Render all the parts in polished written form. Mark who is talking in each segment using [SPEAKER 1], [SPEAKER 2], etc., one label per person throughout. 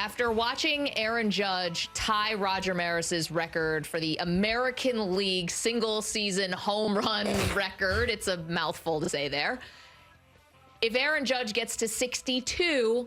[SPEAKER 1] After watching Aaron Judge tie Roger Maris's record for the American League single-season home run record, it's a mouthful to say there. If Aaron Judge gets to 62,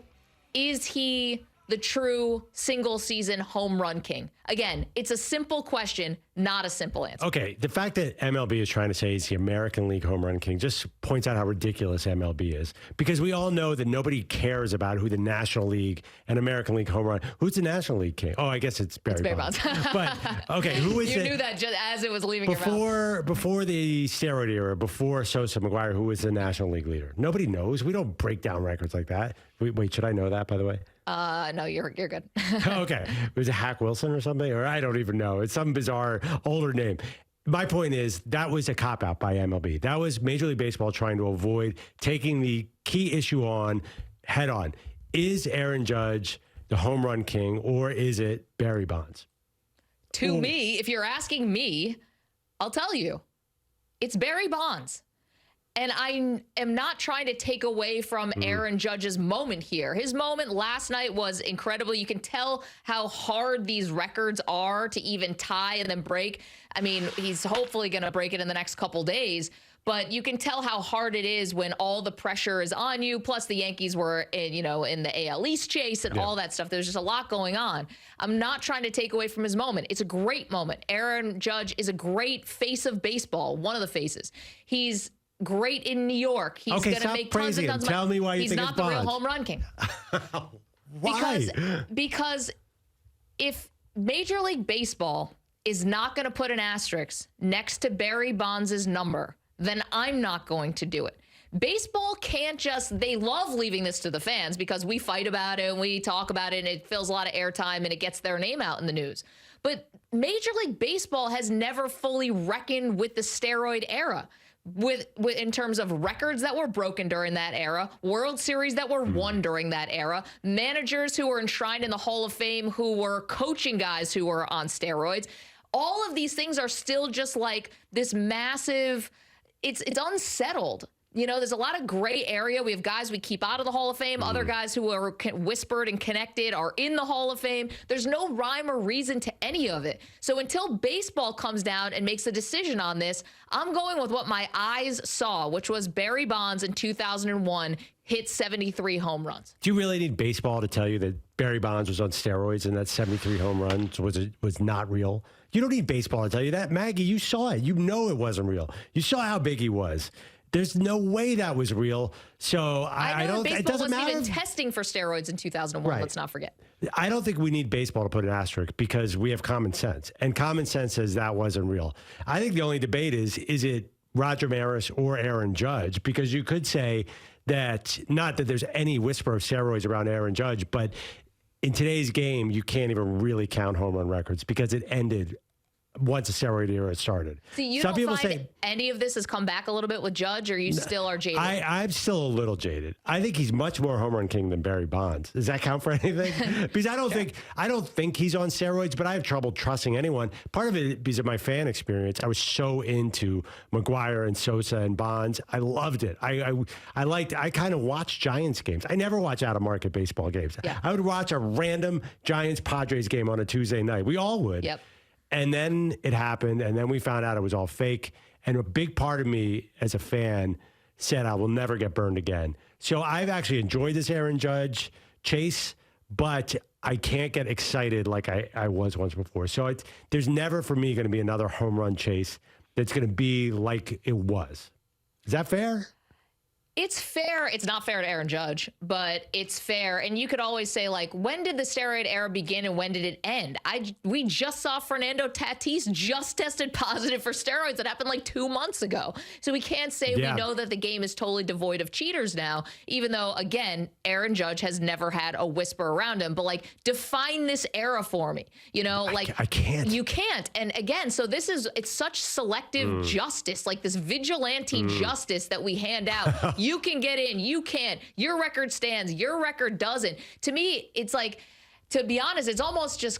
[SPEAKER 1] is he the true single-season home run king? Again, it's a simple question, not a simple answer.
[SPEAKER 2] Okay, the fact that MLB is trying to say he's the American League home run king just points out how ridiculous MLB is. Because we all know that nobody cares about who the National League and American League home run. Who's the National League king? Oh, I guess it's Barry Bonds. But, okay, who is it?
[SPEAKER 1] You knew that just as it was leaving your mouth.
[SPEAKER 2] Before the steroid era, before Sosa, McGuire, who was the National League leader? Nobody knows. We don't break down records like that. Wait, should I know that, by the way?
[SPEAKER 1] No, you're good.
[SPEAKER 2] Okay. Was it Hack Wilson or something? Or I don't even know. It's some bizarre older name. My point is that was a cop-out by MLB. That was Major League Baseball trying to avoid taking the key issue on head on. Is Aaron Judge the home run king or is it Barry Bonds?
[SPEAKER 1] To me, if you're asking me, I'll tell you, it's Barry Bonds. And I am not trying to take away from Aaron Judge's moment here. His moment last night was incredible. You can tell how hard these records are to even tie and then break. I mean, he's hopefully going to break it in the next couple days. But you can tell how hard it is when all the pressure is on you. Plus, the Yankees were, in the AL East chase and all that stuff. There's just a lot going on. I'm not trying to take away from his moment. It's a great moment. Aaron Judge is a great face of baseball, one of the faces. He's great in New York. He's going to make tons and tons of money.
[SPEAKER 2] Tell me why you
[SPEAKER 1] he's
[SPEAKER 2] think
[SPEAKER 1] not
[SPEAKER 2] it's
[SPEAKER 1] the
[SPEAKER 2] Bonds.
[SPEAKER 1] real home run king.
[SPEAKER 2] Why?
[SPEAKER 1] Because if Major League Baseball is not going to put an asterisk next to Barry Bonds' number, then I'm not going to do it. Baseball can't just, they love leaving this to the fans because we fight about it and we talk about it and it fills a lot of airtime and it gets their name out in the news. But Major League Baseball has never fully reckoned with the steroid era. With in terms of records that were broken during that era, World Series that were won during that era, managers who were enshrined in the Hall of Fame who were coaching guys who were on steroids. All of these things are still just like this massive, it's unsettled. There's a lot of gray area. We have guys we keep out of the Hall of Fame. Other guys who are whispered and connected are in the Hall of Fame. There's no rhyme or reason to any of it. So until baseball comes down and makes a decision on this, I'm going with what my eyes saw, which was Barry Bonds in 2001 hit 73 home runs.
[SPEAKER 2] Do you really need baseball to tell you that Barry Bonds was on steroids and that 73 home runs was not real? You don't need baseball to tell you that. Maggie, you saw it. You know it wasn't real. You saw how big he was. There's no way that was real. So I don't. It doesn't matter.
[SPEAKER 1] Even testing for steroids in 2001. Right. Let's not forget.
[SPEAKER 2] I don't think we need baseball to put an asterisk because we have common sense, and common sense says that wasn't real. I think the only debate is it Roger Maris or Aaron Judge? Because you could say that not that there's any whisper of steroids around Aaron Judge, but in today's game, you can't even really count home run records because it ended once the steroid era started.
[SPEAKER 1] So you don't find any of this has come back a little bit with Judge, or you still are jaded?
[SPEAKER 2] I'm still a little jaded. I think he's much more home run king than Barry Bonds. Does that count for anything? Because I don't think he's on steroids, but I have trouble trusting anyone. Part of it because of my fan experience. I was so into McGuire and Sosa and Bonds. I loved it. I kind of watched Giants games. I never watch out of market baseball games.
[SPEAKER 1] Yeah.
[SPEAKER 2] I would watch a random Giants Padres game on a Tuesday night. We all would.
[SPEAKER 1] Yep.
[SPEAKER 2] And then it happened, and then we found out it was all fake. And a big part of me as a fan said, I will never get burned again. So I've actually enjoyed this Aaron Judge chase, but I can't get excited like I was once before. So there's never for me going to be another home run chase that's going to be like it was. Is that fair?
[SPEAKER 1] It's fair. It's not fair to Aaron Judge, but it's fair. And you could always say, like, when did the steroid era begin and when did it end? We just saw Fernando Tatis just tested positive for steroids. That happened like 2 months ago. So we can't say we know that the game is totally devoid of cheaters now, even though, again, Aaron Judge has never had a whisper around him. But, like, define this era for me. I
[SPEAKER 2] can't.
[SPEAKER 1] You can't. And again, so it's such selective justice, like this vigilante justice that we hand out. You can get in, you can't. Your record stands, your record doesn't. To me, it's like, to be honest, it's almost just,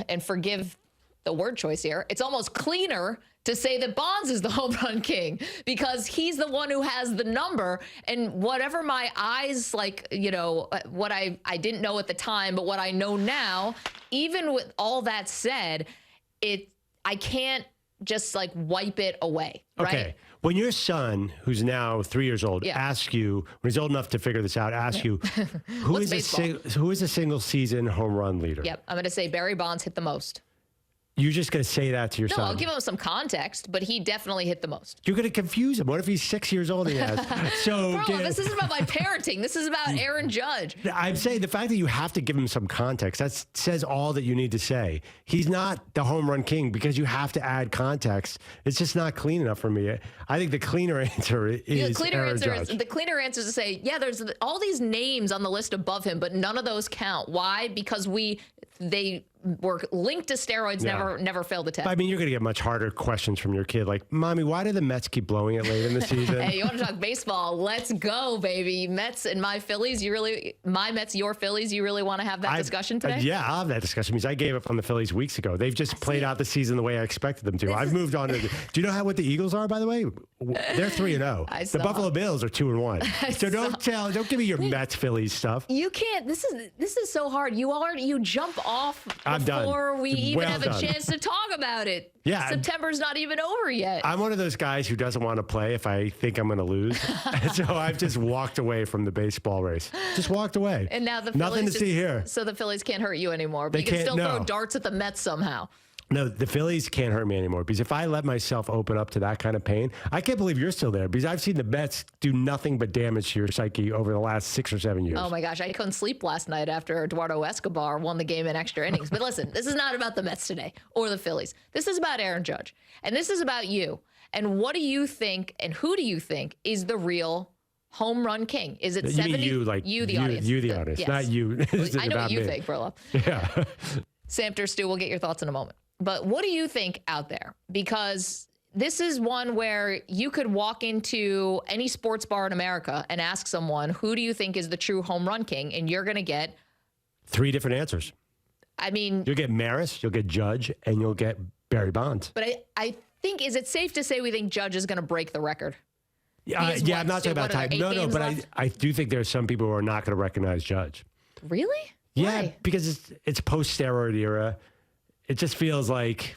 [SPEAKER 1] and forgive the word choice here, it's almost cleaner to say that Bonds is the home run king because he's the one who has the number. And whatever my eyes, like, what I didn't know at the time, but what I know now, even with all that said, I can't just like wipe it away. Right?
[SPEAKER 2] Okay. When your son, who's now 3 years old, asks you, when he's old enough to figure this out, asks you, who is a single season home run leader?
[SPEAKER 1] Yep. I'm going to say Barry Bonds hit the most.
[SPEAKER 2] You're just going to say that to your son?
[SPEAKER 1] No, I'll give him some context, but he definitely hit the most.
[SPEAKER 2] You're going to confuse him. What if he's 6 years old and he has? So
[SPEAKER 1] Bro, this isn't about my parenting. This is about Aaron Judge.
[SPEAKER 2] I'm saying the fact that you have to give him some context, that says all that you need to say. He's not the home run king because you have to add context. It's just not clean enough for me. I think the cleaner answer is Aaron Judge.
[SPEAKER 1] The cleaner answer is to say, there's all these names on the list above him, but none of those count. Why? Because they were linked to steroids, never failed the test.
[SPEAKER 2] I mean, you're going to get much harder questions from your kid. Like, Mommy, why do the Mets keep blowing it late in the season?
[SPEAKER 1] Hey, you want to talk baseball? Let's go, baby. Mets and my Phillies. My Mets, your Phillies. You really want to have that discussion today?
[SPEAKER 2] Yeah, I'll have that discussion because I gave up on the Phillies weeks ago. They've just played out the season the way I expected them to. I've moved on to. Do you know what the Eagles are, by the way? They're 3-0. The Buffalo Bills are 2-1. So don't give me your Mets Phillies stuff.
[SPEAKER 1] You can't. This is so hard. You jump off before we even have a chance to talk about it.
[SPEAKER 2] Yeah,
[SPEAKER 1] September's not even over yet.
[SPEAKER 2] I'm one of those guys who doesn't want to play if I think I'm going to lose. So I've just walked away from the baseball race. Just walked away.
[SPEAKER 1] And now the Phillies
[SPEAKER 2] nothing to see here.
[SPEAKER 1] So the Phillies can't hurt you anymore. But you can still throw darts at the Mets somehow.
[SPEAKER 2] No, the Phillies can't hurt me anymore because if I let myself open up to that kind of pain, I can't believe you're still there because I've seen the Mets do nothing but damage to your psyche over the last 6 or 7 years.
[SPEAKER 1] Oh my gosh, I couldn't sleep last night after Eduardo Escobar won the game in extra innings. But listen, this is not about the Mets today or the Phillies. This is about Aaron Judge. And this is about you. And what do you think and who do you think is the real home run king? Is it 70?
[SPEAKER 2] You, the audience. You, the audience, yes. Not you.
[SPEAKER 1] I know what you think, Perloff.
[SPEAKER 2] Yeah.
[SPEAKER 1] Samter, Stu, we'll get your thoughts in a moment. But what do you think out there? Because this is one where you could walk into any sports bar in America and ask someone, who do you think is the true home run king? And you're going to get
[SPEAKER 2] 3 different answers.
[SPEAKER 1] I mean,
[SPEAKER 2] you'll get Maris, you'll get Judge, and you'll get Barry Bonds.
[SPEAKER 1] But I think, is it safe to say we think Judge is going to break the record?
[SPEAKER 2] I'm not talking about time. No, but I do think there's some people who are not going to recognize Judge.
[SPEAKER 1] Really?
[SPEAKER 2] Yeah,
[SPEAKER 1] Why?
[SPEAKER 2] because it's post-steroid era. It just feels like,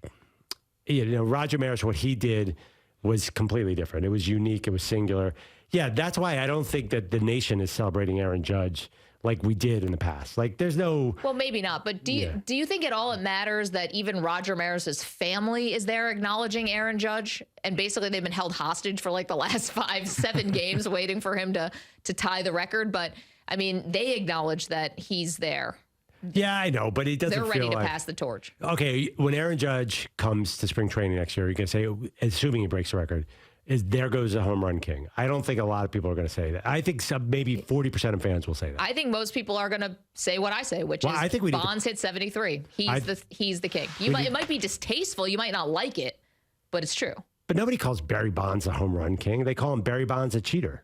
[SPEAKER 2] Roger Maris, what he did was completely different. It was unique. It was singular. Yeah, that's why I don't think that the nation is celebrating Aaron Judge like we did in the past. Like, there's no...
[SPEAKER 1] Well, maybe not. But do you think at all it matters that even Roger Maris's family is there acknowledging Aaron Judge? And basically they've been held hostage for like the last 5-7 games waiting for him to tie the record. But, I mean, they acknowledge that he's there.
[SPEAKER 2] Yeah, I know, but it doesn't feel like...
[SPEAKER 1] They're ready to pass the torch.
[SPEAKER 2] Okay, when Aaron Judge comes to spring training next year, you're going to say, assuming he breaks the record, there goes the home run king. I don't think a lot of people are going to say that. I think maybe 40% of fans will say that.
[SPEAKER 1] I think most people are going to say what I say, which is
[SPEAKER 2] I think
[SPEAKER 1] Bonds hit 73. He's the king. It might be distasteful. You might not like it, but it's true.
[SPEAKER 2] But nobody calls Barry Bonds a home run king. They call him Barry Bonds a cheater.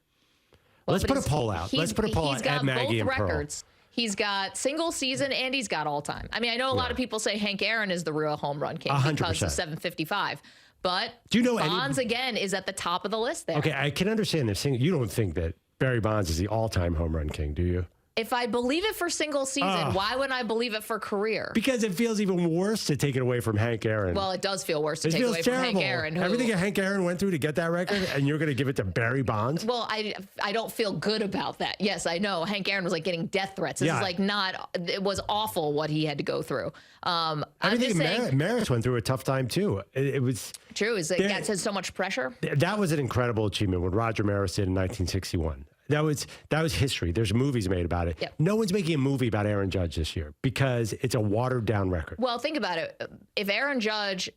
[SPEAKER 2] Well, let's put a poll out. Let's put a poll out at Maggie and Pearl.
[SPEAKER 1] He's got single season and he's got all time. I mean, I know a lot of people say Hank Aaron is the real home run king
[SPEAKER 2] 100%.
[SPEAKER 1] because of 755. But
[SPEAKER 2] do you know
[SPEAKER 1] Bonds, again, is at the top of the list there.
[SPEAKER 2] Okay, I can understand this. You don't think that Barry Bonds is the all-time home run king, do you?
[SPEAKER 1] If I believe it for single season, why wouldn't I believe it for career?
[SPEAKER 2] Because it feels even worse to take it away from Hank Aaron.
[SPEAKER 1] Well, it does feel worse to take it away from Hank Aaron.
[SPEAKER 2] Everything Hank Aaron went through to get that record, and you're going to give it to Barry Bonds?
[SPEAKER 1] Well, I don't feel good about that. Yes, I know. Hank Aaron was like getting death threats. This is like it was awful what he had to go through.
[SPEAKER 2] Maris went through a tough time, too. It was...
[SPEAKER 1] True. It got so much pressure.
[SPEAKER 2] That was an incredible achievement, what Roger Maris did in 1961. That was history. There's movies made about it.
[SPEAKER 1] Yep.
[SPEAKER 2] No one's making a movie about Aaron Judge this year because it's a watered down record.
[SPEAKER 1] Well, think about it. If Aaron Judge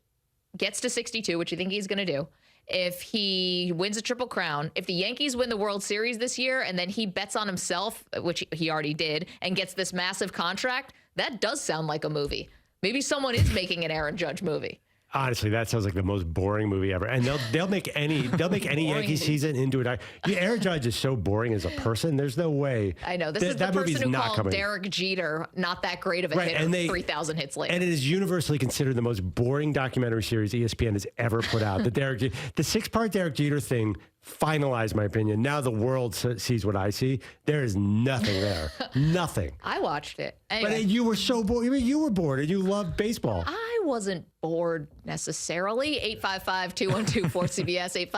[SPEAKER 1] gets to 62, which you think he's going to do, if he wins a Triple Crown, if the Yankees win the World Series this year and then he bets on himself, which he already did, and gets this massive contract, that does sound like a movie. Maybe someone is making an Aaron Judge movie.
[SPEAKER 2] Honestly, that sounds like the most boring movie ever. And they'll make any Yankee season into it. Aaron Judge is so boring as a person. There's no way.
[SPEAKER 1] I know. This is the person who called Derek Jeter not that great of a hitter. And 3,000 hits later.
[SPEAKER 2] And it is universally considered the most boring documentary series ESPN has ever put out. The 6-part Derek Jeter thing finalized my opinion. Now the world sees what I see. There is nothing there. Nothing.
[SPEAKER 1] I watched it. Anyway.
[SPEAKER 2] But you were so bored. I mean, you were bored and you loved baseball.
[SPEAKER 1] I wasn't bored necessarily. 855-212-4CBS,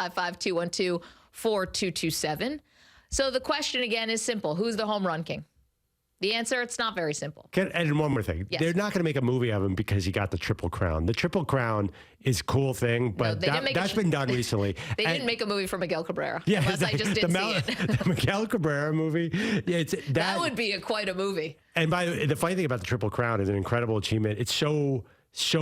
[SPEAKER 1] 855-212-4227. So the question again is simple. Who's the home run king? The answer, it's not very simple.
[SPEAKER 2] And one more thing. Yes. They're not going to make a movie of him because he got the Triple Crown. The Triple Crown is a cool thing, but that's been done recently.
[SPEAKER 1] They didn't make a movie for Miguel Cabrera.
[SPEAKER 2] Yeah,
[SPEAKER 1] unless I just didn't see it.
[SPEAKER 2] The Miguel Cabrera movie. That
[SPEAKER 1] would be quite a movie.
[SPEAKER 2] And the funny thing about the Triple Crown is an incredible achievement. It's so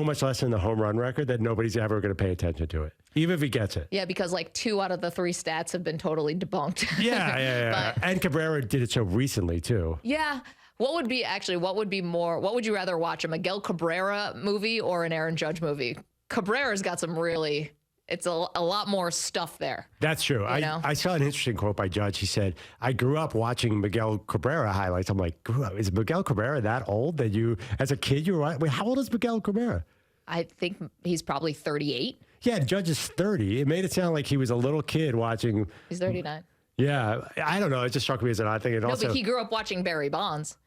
[SPEAKER 2] much less than the home run record that nobody's ever going to pay attention to it, even if he gets it.
[SPEAKER 1] Yeah, because like 2 out of the 3 stats have been totally debunked.
[SPEAKER 2] Yeah. And Cabrera did it so recently, too.
[SPEAKER 1] Yeah. What would you rather watch, a Miguel Cabrera movie or an Aaron Judge movie? Cabrera's got it's a lot more stuff there.
[SPEAKER 2] That's true. I saw an interesting quote by Judge. He said, I grew up watching Miguel Cabrera highlights. I'm like, is Miguel Cabrera that old that as a kid, you were, wait, how old is Miguel Cabrera?
[SPEAKER 1] I think he's probably 38.
[SPEAKER 2] Yeah, Judge is 30. It made it sound like he was a little kid watching.
[SPEAKER 1] He's 39.
[SPEAKER 2] Yeah, I don't know. It just struck me as an odd thing.
[SPEAKER 1] But he grew up watching Barry Bonds.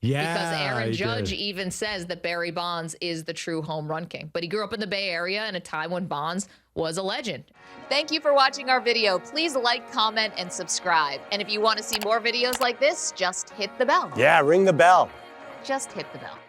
[SPEAKER 2] Yeah,
[SPEAKER 1] because Aaron Judge even says that Barry Bonds is the true home run king. But he grew up in the Bay Area in a time when Bonds was a legend. Thank you for watching our video. Please like, comment, and subscribe. And if you want to see more videos like this, just hit the bell.
[SPEAKER 2] Yeah, ring the bell.
[SPEAKER 1] Just hit the bell.